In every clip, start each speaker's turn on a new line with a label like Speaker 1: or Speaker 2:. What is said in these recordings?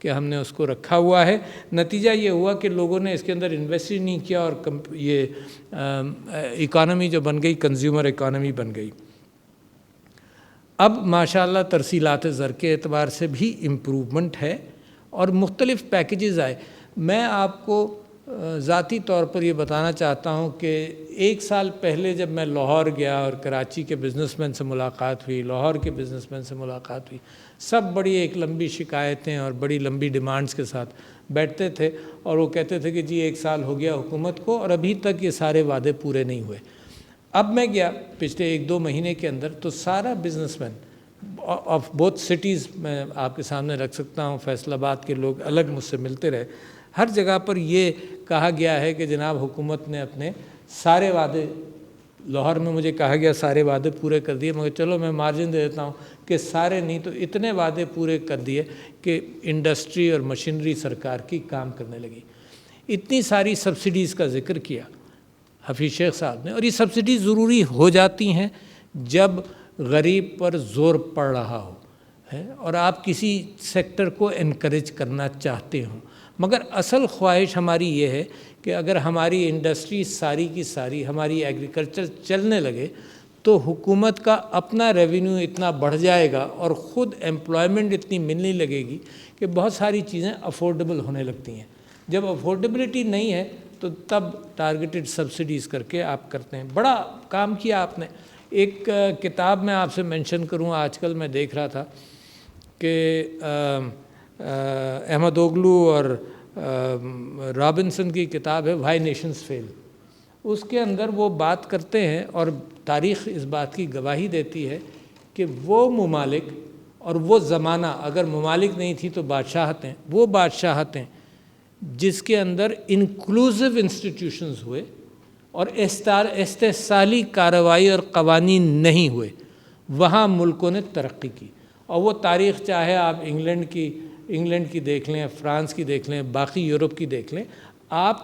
Speaker 1: کہ ہم نے اس کو رکھا ہوا ہے۔ نتیجہ یہ ہوا کہ لوگوں نے اس کے اندر انویسٹ ہی نہیں کیا اور یہ اکانومی جو بن گئی کنزیومر اکانومی بن گئی۔ اب ماشاءاللہ ترسیلات زر کے اعتبار سے بھی امپروومنٹ ہے اور مختلف پیکیجز آئے۔ میں آپ کو ذاتی طور پر یہ بتانا چاہتا ہوں کہ 1 سال پہلے جب میں لاہور گیا اور کراچی کے بزنس مین سے ملاقات ہوئی، لاہور کے بزنس مین سے ملاقات ہوئی، سب بڑی ایک لمبی شکایتیں اور بڑی لمبی ڈیمانڈز کے ساتھ بیٹھتے تھے اور وہ کہتے تھے کہ جی 1 سال ہو گیا حکومت کو اور ابھی تک یہ سارے وعدے پورے نہیں ہوئے۔ اب میں گیا پچھلے 1-2 مہینے کے اندر تو سارا business man of both cities میں آپ کے سامنے رکھ سکتا ہوں، فیصل آباد کے لوگ الگ مجھ سے ملتے رہے، ہر جگہ پر یہ کہا گیا ہے کہ جناب حکومت نے اپنے سارے وعدے، لاہور میں مجھے کہا گیا سارے وعدے پورے کر دیے، مگر چلو میں مارجن دے دیتا ہوں کہ سارے نہیں تو اتنے وعدے پورے کر دیے کہ انڈسٹری اور مشینری سرکار کی کام کرنے لگی۔ اتنی ساری سبسڈیز کا ذکر کیا حفیظ شیخ صاحب نے، اور یہ سبسڈیز ضروری ہو جاتی ہیں جب غریب پر زور پڑ رہا ہو اور آپ کسی سیکٹر کو انکریج کرنا چاہتے ہوں، مگر اصل خواہش ہماری یہ ہے کہ اگر ہماری انڈسٹری ساری کی ساری، ہماری ایگریکلچر چلنے لگے تو حکومت کا اپنا ریونیو اتنا بڑھ جائے گا اور خود ایمپلائمنٹ اتنی ملنے لگے گی کہ بہت ساری چیزیں افورڈیبل ہونے لگتی ہیں۔ جب افورڈیبلٹی نہیں ہے تو تب ٹارگیٹڈ سبسڈیز کر کے آپ کرتے ہیں۔ بڑا کام کیا آپ نے۔ ایک کتاب میں آپ سے مینشن کروں، آج کل میں دیکھ رہا تھا کہ احمد اوغلو اور رابنسن کی کتاب ہے وائی نیشنز فیل۔ اس کے اندر وہ بات کرتے ہیں اور تاریخ اس بات کی گواہی دیتی ہے کہ وہ ممالک اور وہ زمانہ، اگر ممالک نہیں تھی تو بادشاہتیں، وہ بادشاہتیں جس کے اندر انکلوزیو انسٹیٹیوشنز ہوئے اور استحصالی کارروائی اور قوانین نہیں ہوئے، وہاں ملکوں نے ترقی کی۔ اور وہ تاریخ چاہے آپ انگلینڈ کی دیکھ لیں، فرانس کی دیکھ لیں، باقی یورپ کی دیکھ لیں، آپ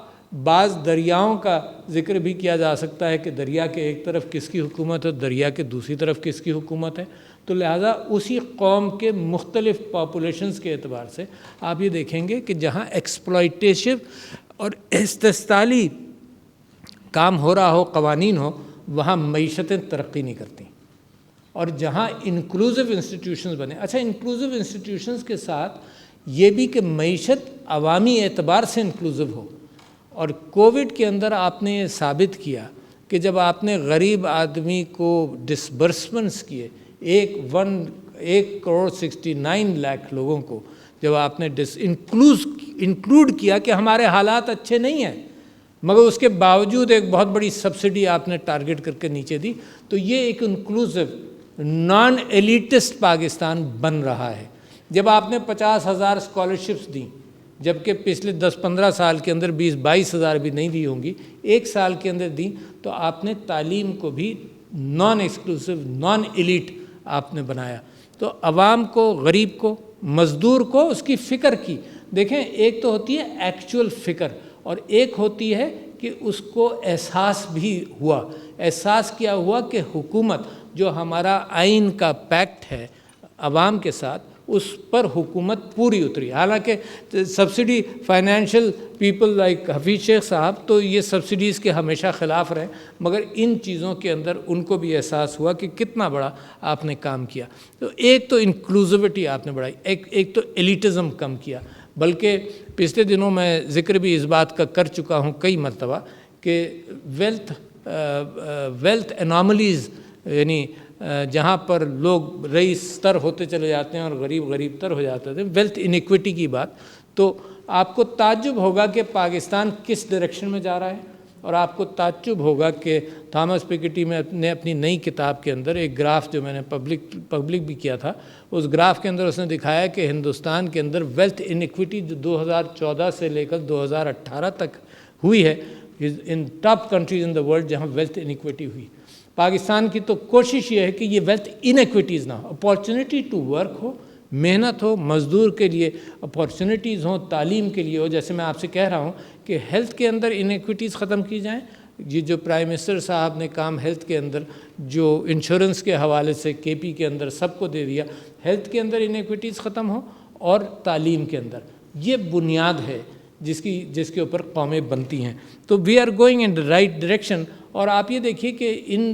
Speaker 1: بعض دریاؤں کا ذکر بھی کیا جا سکتا ہے کہ دریا کے ایک طرف کس کی حکومت ہے، دریا کے دوسری طرف کس کی حکومت ہے۔ تو لہٰذا اسی قوم کے مختلف پاپولیشنز کے اعتبار سے آپ یہ دیکھیں گے کہ جہاں ایکسپلائٹیشن اور استحصالی کام ہو رہا ہو، قوانین ہو، وہاں معیشتیں ترقی نہیں کرتی۔ اور جہاں انکلوزیو انسٹیٹیوشنز بنے، اچھا انکلوزیو انسٹیٹیوشنز کے ساتھ یہ بھی کہ معیشت عوامی اعتبار سے انکلوزیو ہو۔ اور کووڈ کے اندر آپ نے یہ ثابت کیا کہ جب آپ نے غریب آدمی کو ڈسبرسمنٹس کیے، 1,69,00,000 لوگوں کو جب آپ نے انکلوڈ کیا کہ ہمارے حالات اچھے نہیں ہیں، مگر اس کے باوجود ایک بہت بڑی سبسڈی آپ نے ٹارگٹ کر کے نیچے دی، تو یہ ایک انکلوزیو نان ایلیٹسٹ پاکستان بن رہا ہے۔ جب آپ نے 50,000 اسکالرشپس دیں، جبکہ پچھلے 10-15 سال کے اندر 20-22 بھی نہیں دی ہوں گی، 1 سال کے اندر دیں، تو آپ نے تعلیم کو بھی نان ایکسکلوسیو، نان ایلیٹ آپ نے بنایا۔ تو عوام کو، غریب کو، مزدور کو اس کی فکر کی۔ دیکھیں ایک تو ہوتی ہے ایکچول فکر اور ایک ہوتی ہے کہ اس کو احساس بھی ہوا۔ احساس کیا ہوا کہ حکومت جو ہمارا آئین کا پیکٹ ہے عوام کے ساتھ، اس پر حکومت پوری اتری۔ حالانکہ subsidy financial people like Hafeez شیخ صاحب تو یہ سبسڈیز کے ہمیشہ خلاف رہے، مگر ان چیزوں کے اندر ان کو بھی احساس ہوا کہ کتنا بڑا آپ نے کام کیا۔ تو ایک تو انکلوزیوٹی آپ نے بڑھائی، ایک تو ایلیٹزم کم کیا۔ بلکہ پچھلے دنوں میں ذکر بھی اس بات کا کر چکا ہوں کئی مرتبہ کہ ویلتھ اناملیز، یعنی جہاں پر لوگ رئیس تر ہوتے چلے جاتے ہیں اور غریب تر ہو جاتے ہیں، ویلتھ انیکویٹی کی بات، تو آپ کو تعجب ہوگا کہ پاکستان کس ڈائریکشن میں جا رہا ہے۔ اور آپ کو تعجب ہوگا کہ تھامس پیکیٹی نے اپنی نئی کتاب کے اندر ایک گراف جو میں نے پبلک بھی کیا تھا، اس گراف کے اندر اس نے دکھایا کہ ہندوستان کے اندر ویلتھ انیکویٹی جو 2014 سے لے کر 2018 تک ہوئی ہے، in top countries in the world جہاں ویلتھ انیکویٹی ہوئی۔ پاکستان کی تو کوشش یہ ہے کہ یہ ویلتھ انیکویٹیز نہ ہو، اپارچونیٹی ٹو ورک ہو، محنت ہو، مزدور کے لیے اپارچونیٹیز ہوں، تعلیم کے لیے ہو۔ جیسے میں آپ سے کہہ رہا ہوں کہ ہیلتھ کے اندر انیکویٹیز ختم کی جائیں، یہ جو پرائم منسٹر صاحب نے کام ہیلتھ کے اندر جو انشورنس کے حوالے سے کے پی کے اندر سب کو دے دیا، ہیلتھ کے اندر انیکویٹیز ختم ہو اور تعلیم کے اندر. یہ بنیاد ہے جس کے اوپر قومیں بنتی ہیں. تو we are going in the right direction. اور آپ یہ دیکھیے کہ ان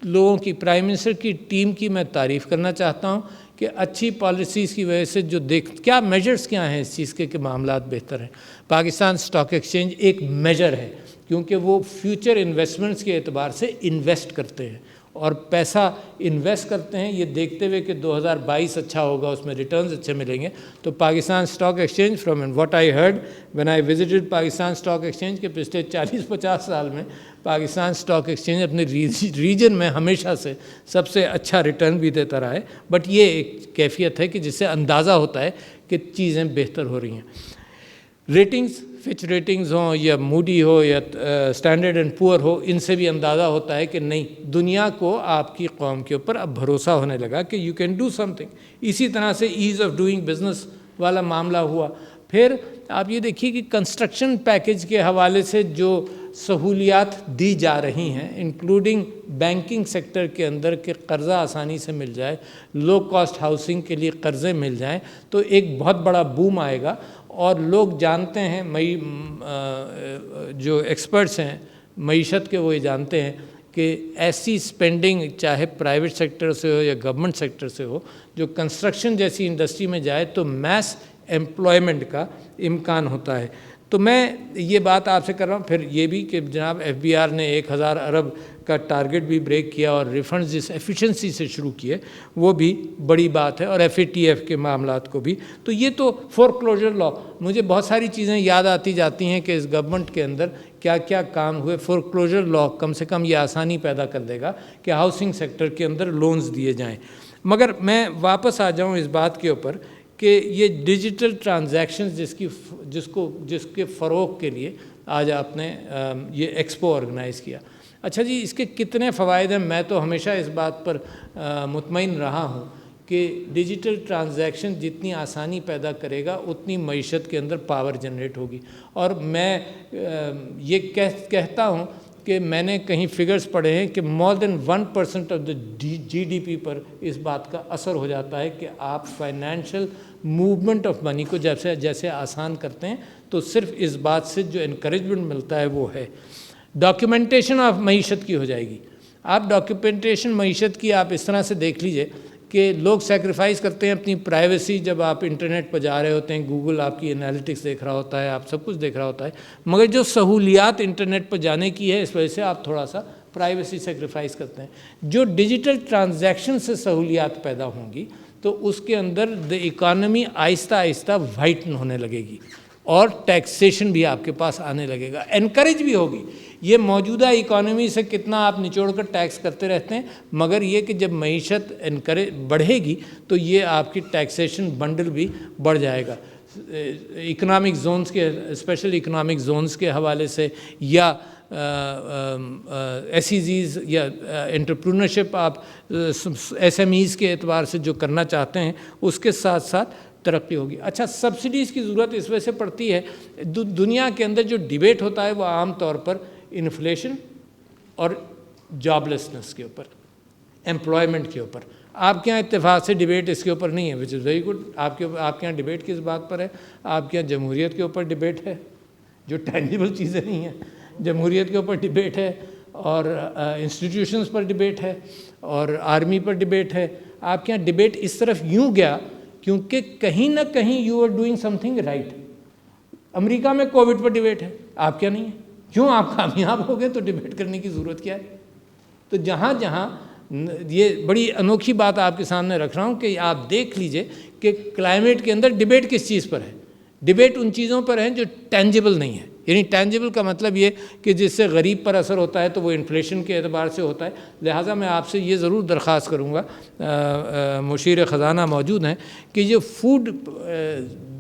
Speaker 1: لوگوں کی پرائم منسٹر کی ٹیم کی میں تعریف کرنا چاہتا ہوں کہ اچھی پالیسیز کی وجہ سے کیا میجرز کیا ہیں اس چیز کے کہ معاملات بہتر ہیں. پاکستان اسٹاک ایکسچینج ایک میجر ہے کیونکہ وہ فیوچر انویسٹمنٹس کے اعتبار سے انویسٹ کرتے ہیں اور پیسہ انویسٹ کرتے ہیں یہ دیکھتے ہوئے کہ 2022 اچھا ہوگا, اس میں ریٹرنز اچھے ملیں گے. تو Pakistan stock exchange from what I heard when I visited Pakistan stock exchange کے پچھلے 40-50 سال میں پاکستان اسٹاک ایکسچینج اپنے ریجن میں ہمیشہ سے سب سے اچھا ریٹرن بھی دیتا رہا ہے. بٹ یہ ایک کیفیت ہے کہ جس سے اندازہ ہوتا ہے کہ چیزیں بہتر ہو رہی ہیں. ریٹنگز, فچ ریٹنگز ہوں یا موڈی ہو یا اسٹینڈرڈ اینڈ پور ہو, ان سے بھی اندازہ ہوتا ہے کہ نہیں, دنیا کو آپ کی قوم کے اوپر اب بھروسہ ہونے لگا کہ you can do some thing. اسی طرح سے ایز آف ڈوئنگ بزنس والا معاملہ ہوا. پھر آپ یہ دیکھیے کہ کنسٹرکشن پیکیج کے حوالے سے جو سہولیات دی جا رہی ہیں انکلوڈنگ بینکنگ سیکٹر کے اندر کہ قرضہ آسانی سے مل جائے, لو کاسٹ ہاؤسنگ کے لیے قرضے مل جائیں, تو ایک بہت بڑا بوم آئے گا. اور لوگ جانتے ہیں, جو ایکسپرٹس ہیں معیشت کے, وہ یہ جانتے ہیں کہ ایسی سپینڈنگ چاہے پرائیویٹ سیکٹر سے ہو یا گورنمنٹ سیکٹر سے ہو جو کنسٹرکشن جیسی انڈسٹری میں جائے تو میس ایمپلائمنٹ کا امکان ہوتا ہے. تو میں یہ بات آپ سے کر رہا ہوں. پھر یہ بھی کہ جناب FBR نے 1000 ارب کا ٹارگٹ بھی بریک کیا اور ریفنڈز جس ایفیشنسی سے شروع کیے وہ بھی بڑی بات ہے, اور FATF کے معاملات کو بھی. تو یہ تو فور کلوجر لا, مجھے بہت ساری چیزیں یاد آتی جاتی ہیں کہ اس گورنمنٹ کے اندر کیا کیا کام ہوئے. فور کلوجر لا کم سے کم یہ آسانی پیدا کر دے گا کہ ہاؤسنگ سیکٹر کے اندر لونز دیے جائیں. مگر میں واپس آ جاؤں اس بات کے اوپر کہ یہ ڈیجیٹل ٹرانزیکشنز جس کے فروغ کے لیے آج آپ نے یہ ایکسپو آرگنائز کیا. اچھا جی, اس کے کتنے فوائد ہیں؟ میں تو ہمیشہ اس بات پر مطمئن رہا ہوں کہ ڈیجیٹل ٹرانزیکشن جتنی آسانی پیدا کرے گا اتنی معیشت کے اندر پاور جنریٹ ہوگی. اور میں یہ کہتا ہوں کہ میں نے کہیں فگرز پڑھے ہیں کہ مور دین 1% آف دا GDP پر اس بات کا اثر ہو جاتا ہے کہ آپ فائنینشیل موومنٹ آف منی کو جیسے آسان کرتے ہیں. تو صرف اس بات سے جو انکریجمنٹ ملتا ہے وہ ہے. ڈاکیومنٹیشن آف معیشت کی ہو جائے گی. آپ ڈاکیومنٹیشن معیشت کی آپ اس طرح سے دیکھ لیجئے کہ لوگ سیکریفائز کرتے ہیں اپنی پرائیویسی. جب آپ انٹرنیٹ پر جا رہے ہوتے ہیں, گوگل آپ کی انالیٹکس دیکھ رہا ہوتا ہے, آپ سب کچھ دیکھ رہا ہوتا ہے, مگر جو سہولیات انٹرنیٹ پر جانے کی ہے اس وجہ سے آپ تھوڑا سا پرائیویسی سیکریفائز کرتے ہیں. جو ڈیجیٹل ٹرانزیکشن سے سہولیات پیدا ہوں گی تو اس کے اندر اکانومی آہستہ آہستہ وائٹن ہونے لگے گی اور ٹیکسیشن بھی آپ کے پاس آنے لگے گا, انکریج بھی ہوگی. یہ موجودہ اکانومی سے کتنا آپ نچوڑ کر ٹیکس کرتے رہتے ہیں, مگر یہ کہ جب معیشت بڑھے گی تو یہ آپ کی ٹیکسیشن بنڈل بھی بڑھ جائے گا. اکنامک زونز کے, اسپیشل اکنامک زونز کے حوالے سے یا SEZs یا انٹرپرونرشپ آپ SMEs کے اعتبار سے جو کرنا چاہتے ہیں اس کے ساتھ ساتھ ترقی ہوگی. اچھا, سبسڈیز کی ضرورت اس وجہ سے پڑتی ہے, دنیا کے اندر جو ڈیبیٹ ہوتا ہے وہ عام طور پر انفلیشن اور جاب لیسنس کے اوپر, امپلائمنٹ کے اوپر. آپ کے یہاں اتفاق سے ڈیبیٹ اس کے اوپر نہیں ہے, وچ از ویری گڈ. آپ کے یہاں ڈیبیٹ کس بات پر ہے؟ آپ کے یہاں جمہوریت کے اوپر ڈیبیٹ ہے, جو ٹینجیبل چیزیں نہیں ہیں. جمہوریت کے اوپر ڈیبیٹ ہے اور انسٹیٹیوشنز پر ڈیبیٹ ہے اور آرمی پر ڈیبیٹ ہے. آپ کے یہاں ڈیبیٹ اس طرف یوں گیا کیونکہ کہیں نہ کہیں you are doing something right. امریکہ میں کووڈ پر ڈیبیٹ ہے, آپ کیا نہیں ہے. کیوں؟ آپ کامیاب ہو گئے تو ڈیبیٹ کرنے کی ضرورت کیا ہے؟ تو جہاں یہ بڑی انوکھی بات آپ کے سامنے رکھ رہا ہوں کہ آپ دیکھ لیجئے کہ کلائمیٹ کے اندر ڈیبیٹ کس چیز پر ہے. ڈیبیٹ ان چیزوں پر ہیں جو ٹینجیبل نہیں ہے. یعنی ٹینجیبل کا مطلب یہ کہ جس سے غریب پر اثر ہوتا ہے تو وہ انفلیشن کے اعتبار سے ہوتا ہے. لہٰذا میں آپ سے یہ ضرور درخواست کروں گا, مشیر خزانہ موجود ہیں, کہ یہ فوڈ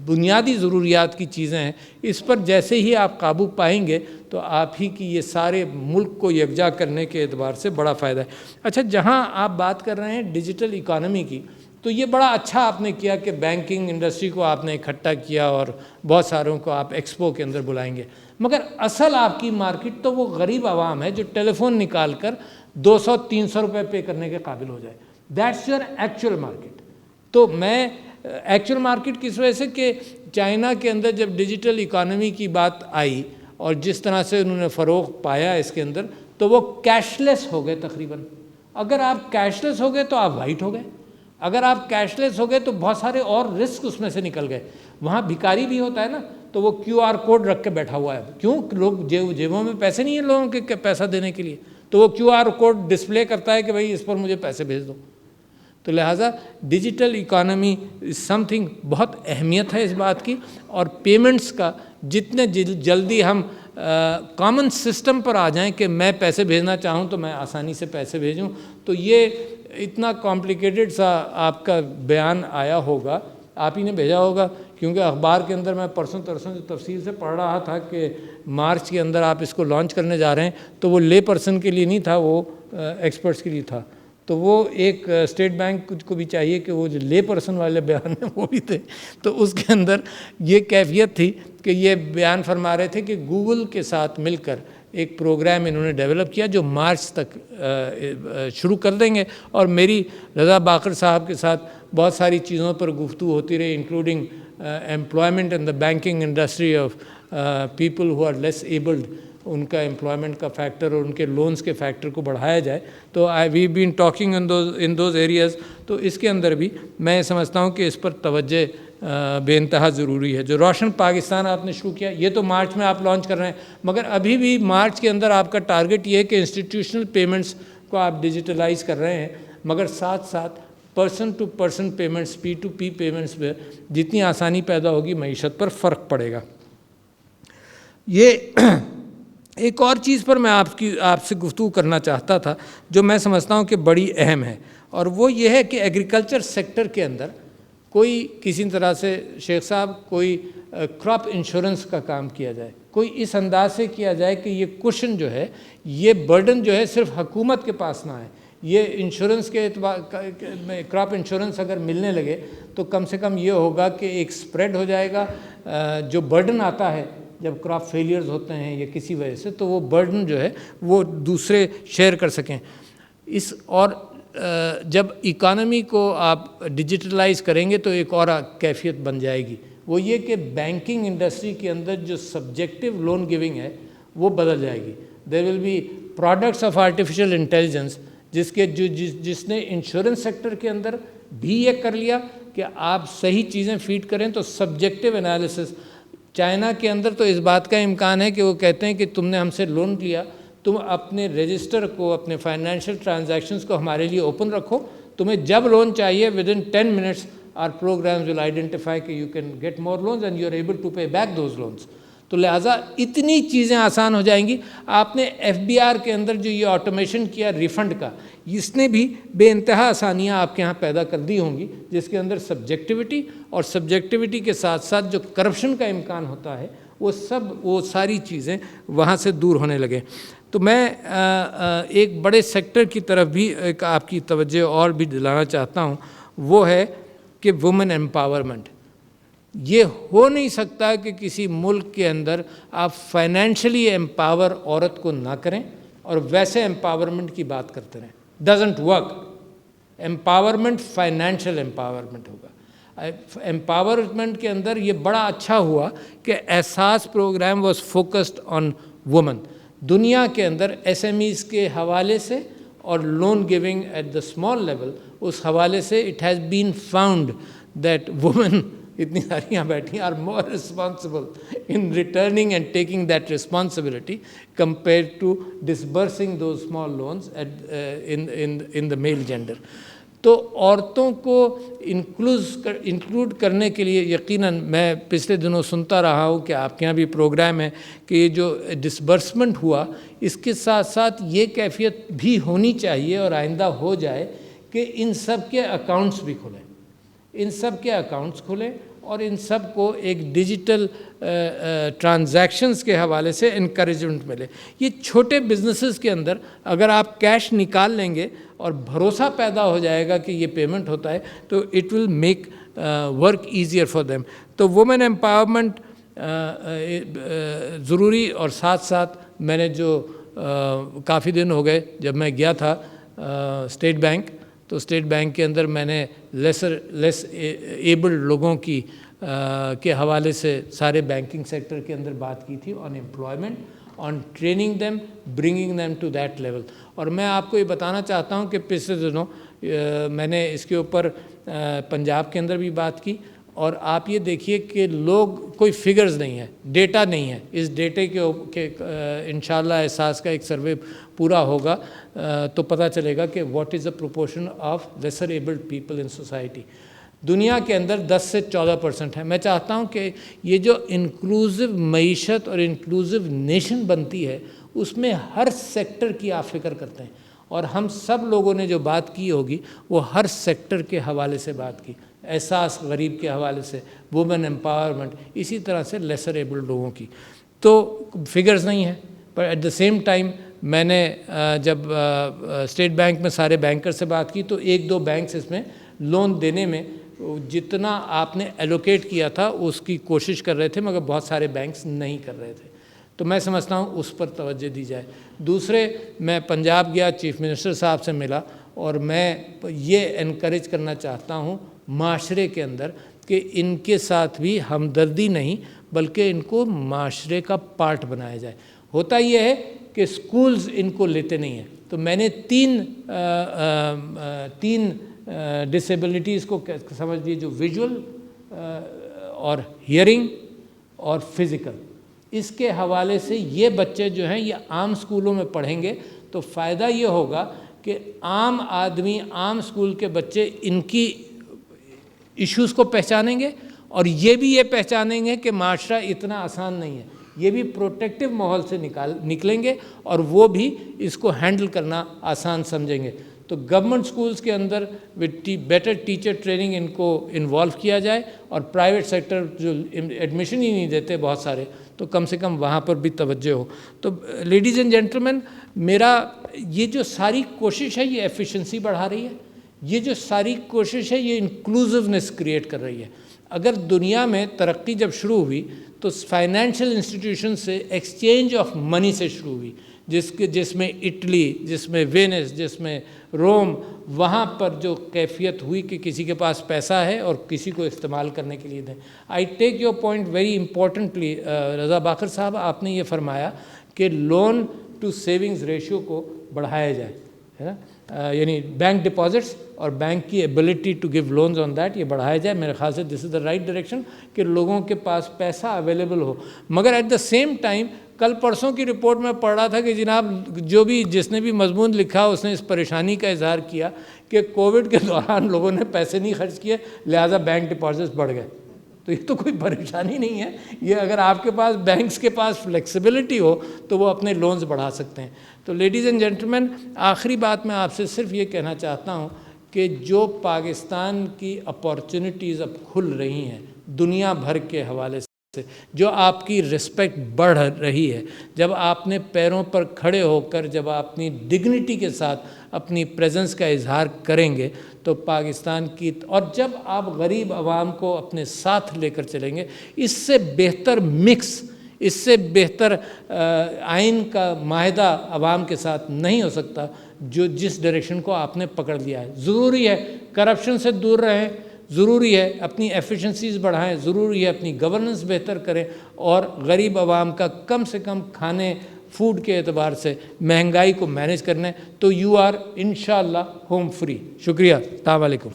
Speaker 1: بنیادی ضروریات کی چیزیں ہیں, اس پر جیسے ہی آپ قابو پائیں گے تو آپ ہی کی یہ سارے ملک کو یکجا کرنے کے اعتبار سے بڑا فائدہ ہے. اچھا, جہاں آپ بات کر رہے ہیں ڈیجیٹل اکانومی کی, تو یہ بڑا اچھا آپ نے کیا کہ بینکنگ انڈسٹری کو آپ نے اکٹھا کیا اور بہت ساروں کو آپ ایکسپو کے اندر بلائیں گے. مگر اصل آپ کی مارکیٹ تو وہ غریب عوام ہے جو ٹیلی فون نکال کر 200-300 روپے پے کرنے کے قابل ہو جائے. That's your actual market. تو میں ایکچوئل مارکیٹ کس وجہ سے کہ چائنا کے اندر جب ڈیجیٹل اکانومی کی بات آئی اور جس طرح سے انہوں نے فروغ پایا اس کے اندر، تو وہ کیش لیس ہو گئے تقریباً. اگر آپ کیش لیس ہو گئے تو آپ وائٹ ہو گئے، اگر آپ کیش لیس ہو گئے تو بہت سارے اور رسک اس میں سے نکل گئے. وہاں بھکاری بھی ہوتا ہے نا، تو وہ کیو آر کوڈ رکھ کے بیٹھا ہوا ہے. کیوں؟ لوگ جیبوں میں پیسے نہیں ہیں لوگوں کے پیسہ دینے کے لیے، تو وہ کیو آر کوڈ ڈسپلے کرتا ہے کہ بھائی اس پر مجھے پیسے بھیج دو. تو لہٰذا ڈیجیٹل اکانومی سم تھنگ، بہت اہمیت ہے اس بات کی. اور پیمنٹس کا جتنے جلدی ہم کامن سسٹم پر آ جائیں کہ میں پیسے بھیجنا چاہوں تو میں آسانی سے پیسے بھیجوں. تو یہ اتنا کمپلیکیٹڈ سا آپ کا بیان آیا ہوگا، آپ ہی نے بھیجا ہوگا، کیونکہ اخبار کے اندر میں پرسوں جو تفصیل سے پڑھ رہا تھا کہ مارچ کے اندر آپ اس کو لانچ کرنے جا رہے ہیں، تو وہ لے پرسن کے لیے نہیں تھا، وہ ایکسپرٹس کے لیے تھا. تو وہ ایک اسٹیٹ بینک کو بھی چاہیے کہ وہ جو لے پرسن والے بیان ہیں وہ بھی تھے. تو اس کے اندر یہ کیفیت تھی کہ یہ بیان فرما رہے تھے کہ گوگل کے ساتھ مل کر ایک پروگرام انہوں نے ڈیولپ کیا جو مارچ تک شروع کر دیں گے. اور میری رضا باقر صاحب کے ساتھ بہت ساری چیزوں پر گفتگو ہوتی رہی، including employment in the banking industry of people who are less abled. ان کا امپلائمنٹ کا فیکٹر اور ان کے لونز کے فیکٹر کو بڑھایا جائے. تو we been talking in those areas. تو اس کے اندر بھی میں سمجھتا ہوں کہ اس پر توجہ بے انتہا ضروری ہے. جو روشن پاکستان آپ نے شروع کیا، یہ تو مارچ میں آپ لانچ کر رہے ہیں، مگر ابھی بھی مارچ کے اندر آپ کا ٹارگٹ یہ ہے کہ انسٹیٹیوشنل پیمنٹس کو آپ ڈیجیٹلائز کر رہے ہیں، مگر ساتھ ساتھ person to person payments, P to P payments میں جتنی آسانی پیدا ہوگی معیشت پر فرق پڑے گا. یہ ایک اور چیز پر میں آپ سے گفتگو کرنا چاہتا تھا جو میں سمجھتا ہوں کہ بڑی اہم ہے، اور وہ یہ ہے کہ ایگریکلچر سیکٹر کے اندر کوئی کسی طرح سے شیخ صاحب کوئی کراپ انشورنس کا کام کیا جائے، کوئی اس انداز سے کیا جائے کہ یہ کوشن جو ہے، یہ برڈن جو ہے صرف حکومت کے پاس نہ آئے. یہ انشورنس کے اعتبار میں کراپ انشورنس اگر ملنے لگے تو کم سے کم یہ ہوگا کہ ایک سپریڈ ہو جائے گا. جو برڈن آتا ہے جب کراپ فیلیئرز ہوتے ہیں یا کسی وجہ سے، تو وہ برڈن جو ہے وہ دوسرے شیئر کر سکیں. اور جب اکانومی کو آپ ڈیجیٹلائز کریں گے تو ایک اور کیفیت بن جائے گی، وہ یہ کہ بینکنگ انڈسٹری کے اندر جو سبجیکٹو لون گیونگ ہے وہ بدل جائے گی. There will be products of artificial intelligence جس نے انشورنس سیکٹر کے اندر بھی یہ کر لیا کہ آپ صحیح چیزیں فیڈ کریں. تو سبجیکٹو انالیسس چائنا کے اندر تو اس بات کا امکان ہے کہ وہ کہتے ہیں کہ تم نے ہم سے لون لیا، تم اپنے رجسٹر کو، اپنے فائنینشیل ٹرانزیکشنز کو ہمارے لیے اوپن رکھو، تمہیں جب لون چاہیے ودن 10 minutes our programs will identify کہ you can get more loans and you are able to pay back those loans. تو لہٰذا اتنی چیزیں آسان ہو جائیں گی. آپ نے ایف بی آر کے اندر جو یہ آٹومیشن کیا ریفنڈ کا، اس نے بھی بے انتہا آسانیاں آپ کے ہاں پیدا کر دی ہوں گی، جس کے اندر سبجیکٹیوٹی اور سبجیکٹیوٹی کے ساتھ ساتھ جو کرپشن کا امکان ہوتا ہے وہ ساری چیزیں وہاں سے دور ہونے لگے. تو میں ایک بڑے سیکٹر کی طرف بھی ایک آپ کی توجہ اور بھی دلانا چاہتا ہوں، وہ ہے کہ وومن امپاورمنٹ. یہ ہو نہیں سکتا کہ کسی ملک کے اندر آپ فائنینشلی امپاور عورت کو نہ کریں اور ویسے امپاورمنٹ کی بات کرتے رہیں. Doesn't work. Empowerment financial empowerment ہوگا. امپاورمنٹ کے اندر یہ بڑا اچھا ہوا کہ Ehsaas programme was focused on women. دنیا کے اندر ایس ایم ایز کے حوالے سے اور loan giving at the small level, اس حوالے سے it has been found that women اتنی ساری یہاں بیٹھی are more responsible in returning and taking that responsibility compare to disbursing those small loans in the male gender. تو عورتوں کو انکلوڈ کرنے کے لیے یقیناً میں پچھلے دنوں سنتا رہا ہوں کہ آپ کے یہاں بھی پروگرام ہے کہ یہ جو ڈسبرسمنٹ ہوا، اس کے ساتھ ساتھ یہ کیفیت بھی ہونی چاہیے اور آئندہ ہو جائے کہ ان سب کے اکاؤنٹس بھی کھلیں، ان سب کے اکاؤنٹس کھلیں اور ان سب کو ایک ڈیجیٹل ٹرانزیکشنز کے حوالے سے انکریجمنٹ ملے. یہ چھوٹے بزنسز کے اندر اگر آپ کیش نکال لیں گے اور بھروسہ پیدا ہو جائے گا کہ یہ پیمنٹ ہوتا ہے تو it will make work easier for them. تو وومن امپاورمنٹ ضروری. اور ساتھ ساتھ میں نے جو کافی دن ہو گئے جب میں گیا تھا اسٹیٹ بینک، تو اسٹیٹ بینک کے اندر میں نے لیس ایبلڈ لوگوں کی کے حوالے سے سارے بینکنگ سیکٹر کے اندر بات کی تھی on employment, on training them, bringing them to that level. اور میں آپ کو یہ بتانا چاہتا ہوں کہ پچھلے دنوں میں نے اس کے اوپر پنجاب کے اندر بھی بات کی, اور آپ یہ دیکھیے کہ لوگ کوئی فگرز نہیں ہے, ڈیٹا نہیں ہے. اس ڈیٹے کے انشاءاللہ احساس کا ایک سروے پورا ہوگا تو پتہ چلے گا کہ what is the proportion of lesser abled people in society. دنیا کے اندر 10 سے 14% ہے. میں چاہتا ہوں کہ یہ جو انکلوزو معیشت اور انکلوزو نیشن بنتی ہے اس میں ہر سیکٹر کی آپ فکر کرتے ہیں, اور ہم سب لوگوں نے جو بات کی ہوگی وہ ہر سیکٹر کے حوالے سے بات کی. احساس غریب کے حوالے سے, وومن امپاورمنٹ, اسی طرح سے لیسر ایبلڈ لوگوں کی. تو فگرز نہیں ہیں, پر ایٹ دا سیم ٹائم میں نے جب اسٹیٹ بینک میں سارے بینکر سے بات کی تو 1-2 بینکس اس میں لون دینے میں جتنا آپ نے ایلوکیٹ کیا تھا اس کی کوشش کر رہے تھے, مگر بہت سارے بینکس نہیں کر رہے تھے. تو میں سمجھتا ہوں اس پر توجہ دی جائے. دوسرے, میں پنجاب گیا, چیف منسٹر صاحب سے ملا, اور میں یہ انکریج کرنا چاہتا ہوں معاشرے کے اندر کہ ان کے ساتھ بھی ہمدردی نہیں بلکہ ان کو معاشرے کا پارٹ بنایا جائے. ہوتا یہ ہے کہ اسکولز ان کو لیتے نہیں ہیں. تو میں نے تین ڈسیبلٹیز کو سمجھ لیے, جو ویژول اور ہیئرنگ اور فزیکل, اس کے حوالے سے یہ بچے جو ہیں یہ عام اسکولوں میں پڑھیں گے تو فائدہ یہ ہوگا کہ عام آدمی, عام اسکول کے بچے ان کی ایشوز کو پہچانیں گے, اور یہ بھی یہ پہچانیں گے کہ معاشرہ اتنا آسان نہیں ہے. یہ بھی پروٹیکٹیو ماحول سے نکلیں گے اور وہ بھی اس کو ہینڈل کرنا آسان سمجھیں گے. تو گورنمنٹ سکولز کے اندر وتھ بیٹر ٹیچر ٹریننگ ان کو انوالو کیا جائے, اور پرائیویٹ سیکٹر جو ایڈمیشن ہی نہیں دیتے بہت سارے, تو کم سے کم وہاں پر بھی توجہ ہو. تو لیڈیز اینڈ جینٹلمین, میرا یہ جو ساری کوشش ہے یہ ایفیشنسی بڑھا رہی ہے, یہ جو ساری کوشش ہے یہ انکلوزونیس کریٹ کر رہی ہے. اگر دنیا میں ترقی جب شروع ہوئی تو فائنینشیل انسٹیٹیوشن سے ایکسچینج آف منی سے شروع ہوئی, جس میں اٹلی, جس میں وینس, جس میں روم, وہاں پر جو کیفیت ہوئی کہ کسی کے پاس پیسہ ہے اور کسی کو استعمال کرنے کے لیے دیں. I take your point very importantly Raza Baqir sahab, آپ نے یہ فرمایا کہ لون ٹو سیونگز ریشیو کو بڑھایا جائے, ہے نا, یعنی بینک ڈپازٹس اور بینک کی ability to give loans on that یہ بڑھایا جائے. میرے خیال سے دس از دا رائٹ ڈائریکشن کہ لوگوں کے پاس پیسہ اویلیبل ہو. مگر ایٹ دا سیم ٹائم کل پرسوں کی رپورٹ میں پڑھ رہا تھا کہ جناب جس نے بھی مضمون لکھا اس نے اس پریشانی کا اظہار کیا کہ کووڈ کے دوران لوگوں نے پیسے نہیں خرچ کیے لہٰذا بینک ڈپازٹس بڑھ گئے. تو یہ تو کوئی پریشانی نہیں ہے, یہ اگر آپ کے پاس بینکس کے پاس فلیکسیبلٹی ہو تو وہ اپنے لونز بڑھا سکتے ہیں. تو لیڈیز اینڈ جینٹلمین, آخری بات میں آپ سے صرف یہ کہنا چاہتا ہوں کہ جو پاکستان کی اپارچونیٹیز اب کھل رہی ہیں دنیا بھر کے حوالے سے, جو آپ کی رسپیکٹ بڑھ رہی ہے, جب آپ نے پیروں پر کھڑے ہو کر جب آپ اپنی ڈگنیٹی کے ساتھ اپنی پریزنس کا اظہار کریں گے تو پاکستان کی, اور جب آپ غریب عوام کو اپنے ساتھ لے کر چلیں گے, اس سے بہتر مکس, اس سے بہتر آئین کا معاہدہ عوام کے ساتھ نہیں ہو سکتا جس ڈائریکشن کو آپ نے پکڑ لیا ہے. ضروری ہے کرپشن سے دور رہیں, ضروری ہے اپنی ایفیشنسیز بڑھائیں, ضروری ہے اپنی گورننس بہتر کریں, اور غریب عوام کا کم سے کم کھانے فوڈ کے اعتبار سے مہنگائی کو مینیج کرنا ہے. تو یو آر انشاءاللہ ہوم فری. شکریہ. السلام علیکم.